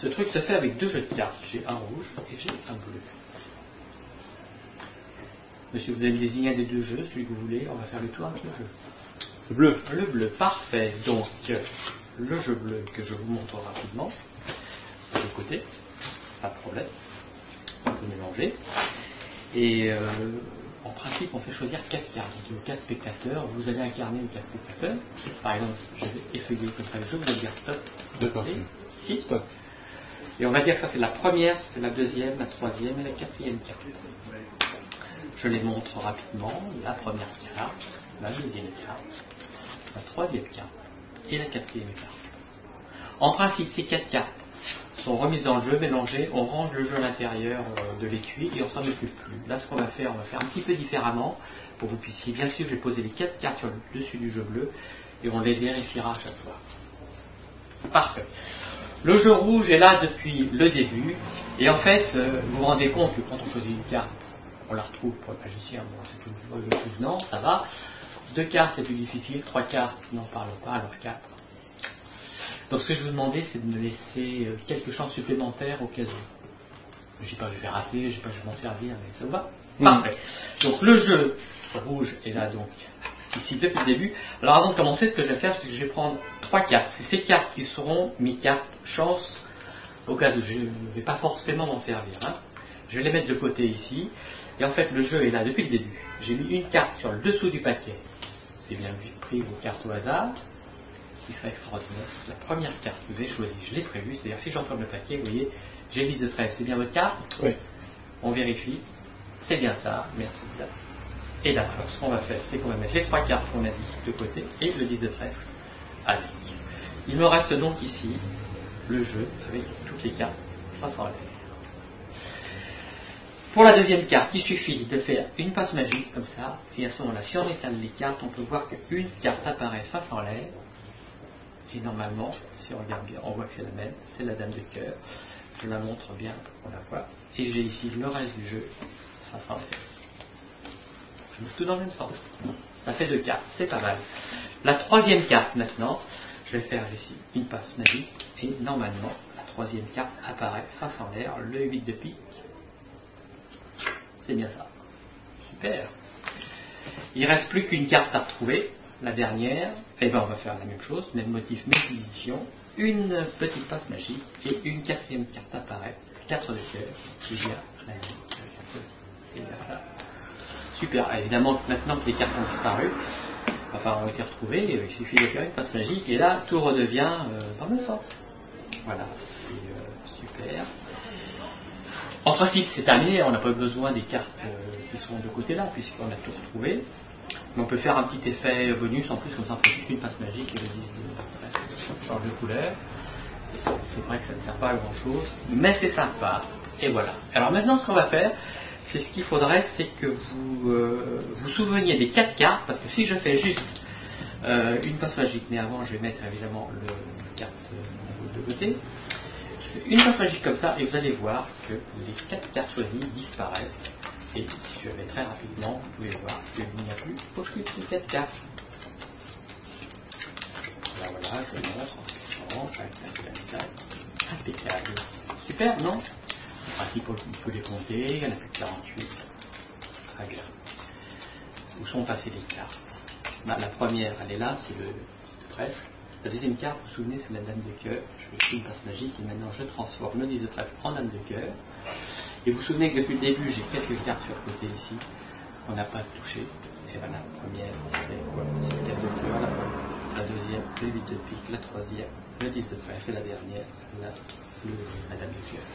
Ce truc se fait avec deux jeux de cartes. J'ai un rouge et j'ai un bleu. Monsieur, vous allez désigner un des deux jeux, celui que vous voulez. On va faire le tour avec le jeu. Le bleu. Le bleu, parfait. Donc, le jeu bleu que je vous montre rapidement. De côté, pas de problème. On peut mélanger. Et en principe, on fait choisir 4 cartes. Donc, il y a 4 spectateurs. Vous allez incarner les 4 spectateurs. Par exemple, je vais effeuiller comme ça le jeu. Vous allez dire stop. D'accord. Ici. Stop. Et on va dire que ça c'est la première, c'est la deuxième, la troisième et la quatrième carte. Je les montre rapidement. La première carte, la deuxième carte, la troisième carte et la quatrième carte. En principe, ces 4 cartes sont remises dans le jeu, mélangées, on range le jeu à l'intérieur de l'étui et on s'en occupe plus. Là, ce qu'on va faire, on va faire un petit peu différemment pour que vous puissiez, bien sûr, je vais poser les 4 cartes sur le dessus du jeu bleu et on les vérifiera à chaque fois. Parfait. Le jeu rouge est là depuis le début et en fait, vous vous rendez compte que quand on choisit une carte, on la retrouve pour le magicien, bon, c'est tout, non, ça va. 2 cartes, c'est plus difficile. 3 cartes, n'en parlons pas, alors 4. Donc ce que je vous demandais, c'est de me laisser quelques chances supplémentaires au cas où. Je ne sais pas, je vais rater, je ne sais pas, je vais m'en servir, mais ça vous va? Parfait. Donc le jeu rouge est là, donc, ici depuis le début. Alors avant de commencer, ce que je vais faire, c'est que je vais prendre 3 cartes. C'est ces cartes qui seront mes cartes chance, au cas où je ne vais pas forcément m'en servir. Hein. Je vais les mettre de côté ici. Et en fait, le jeu est là depuis le début. J'ai mis une carte sur le dessous du paquet. C'est bien pris vos cartes au hasard. Ce qui serait extraordinaire. La première carte que vous avez choisie, je l'ai prévue. C'est-à-dire, si j'enferme le paquet, vous voyez, j'ai liste de trèfle. C'est bien votre carte? Oui. On vérifie. C'est bien ça. Merci. Et d'accord, ce qu'on va faire, c'est qu'on va mettre les 3 cartes qu'on a dit de côté et le 10 de trèfle avec. Il me reste donc ici le jeu avec toutes les cartes face en l'air. Pour la deuxième carte, il suffit de faire une passe magique comme ça, et à ce moment-là, si on étale les cartes, on peut voir qu'une carte apparaît face en l'air, et normalement, si on regarde bien, on voit que c'est la même, c'est la dame de cœur. Je la montre bien pour qu'on la voit, et j'ai ici le reste du jeu face en l'air. Je bouge tout dans le même sens. Ça fait 2 cartes, c'est pas mal. La troisième carte maintenant, je vais faire ici une passe magique, et normalement, la troisième carte apparaît face en l'air, le 8 de pique. C'est bien ça. Super. Il ne reste plus qu'une carte à retrouver, la dernière. Et bien on va faire la même chose, même motif, même position. Une petite passe magique et une quatrième carte apparaît. 4 de cœur. C'est bien la même. C'est bien ça. Super. Ah, évidemment, maintenant que les cartes ont disparu, enfin ont été retrouvées, il suffit de faire une passe magique et là tout redevient dans le même sens. Voilà, c'est super. En principe, c'est terminé, on n'a pas besoin des cartes qui sont de côté là, puisqu'on a tout retrouvé. Mais on peut faire un petit effet bonus en plus, comme ça on fait juste une passe magique et le 10 de change de couleur. C'est vrai que ça ne sert pas à grand chose, mais c'est sympa. Et voilà. Alors maintenant, ce qu'on va faire, c'est ce qu'il faudrait, c'est que vous vous souveniez des 4 cartes, parce que si je fais juste une passe magique, mais avant je vais mettre évidemment le carte de côté. Une passe magique comme ça, et vous allez voir que les 4 cartes choisies disparaissent. Et si je vais très rapidement, vous pouvez voir qu'il n'y a plus aucune de ces 4 cartes. Voilà, voilà, je montre. Impeccable. Super, non? En principe, on peut les compter, il y en a plus que 48. Très bien. Où sont passées les cartes? La première, elle est là, c'est le trèfle. La deuxième carte, vous vous souvenez, c'est la dame de cœur. Je fais une passe magique et maintenant je transforme le 10 de trèfle en dame de cœur. Et vous vous souvenez que depuis le début, j'ai quelques cartes sur le côté ici qu'on n'a pas touchées. Et voilà, la première, c'est quoi? C'est la dame de cœur, la deuxième, le 8 de pique, la troisième, le 10 de trèfle et la dernière, la dame de cœur.